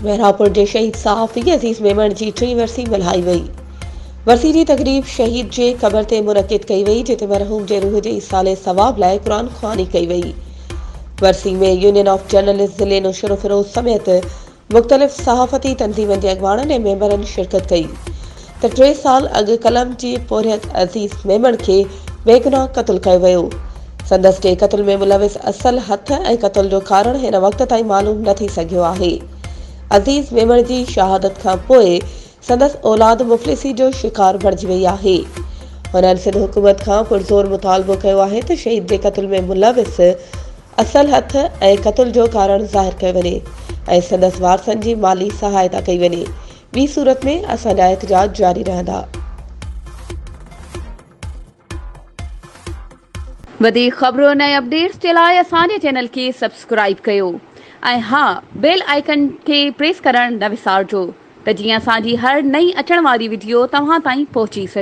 महरापुर जे शहीद सहाफ़ी अज़ीज़ मेमण जी 3 वरसी मल्हाई वई। वरसी जी तक़रीब शहीद जे क़बर ते मुनक़िद कई वई, जिते मरहूम जे रूह जे ईसाले सवाब लाइ क़ुरान ख़्वानी कई वई। वरसी में यूनियन ऑफ जर्नलिस्ट ज़िले नुशरो फ़िरोज़ समेत मुख़्तलिफ़ सहाफ़ती तंज़ीमनि जे अॻवाननि ऐं मेंबरनि शिरकत कई त 3 साल अॻु कलम जी पोरियत अज़ीज़ मेमण खे बेगुनाह क़त्ल कयो वियो। संदसि जे क़त्ल में मुलविस असल हथ ऐं क़त्ल जो कारण हिन वक़्त ताईं मालूम न थी सघियो आहे। अज़ीज़ मेमण जी शहादत खां पोइ संदसि औलाद मुफ़लिसी जो शिकार बणिजी वई आहे। हुननि सिंध हुकूमत खां पुरज़ोर मुतालबो कयो आहे त शहीद जे क़त्ल में मुलविस असल हथ ऐं क़त्ल जो कारण ज़ाहिर कयो वञे ऐं संदसि वारसनि जी माली सहायता कई वञे। ॿी सूरत में असांजा एहतजाज जारी रहंदा। वधीक ख़बरों ऐं अपडेट्स जे लाइ असांजे चैनल खे सब्सक्राइब कयो ऐं हा बेल आइकन खे प्रेस करणु न विसारिजो त जीअं असांजी हर नई अचण वारी वीडियो तव्हां ताईं पहुची सघे।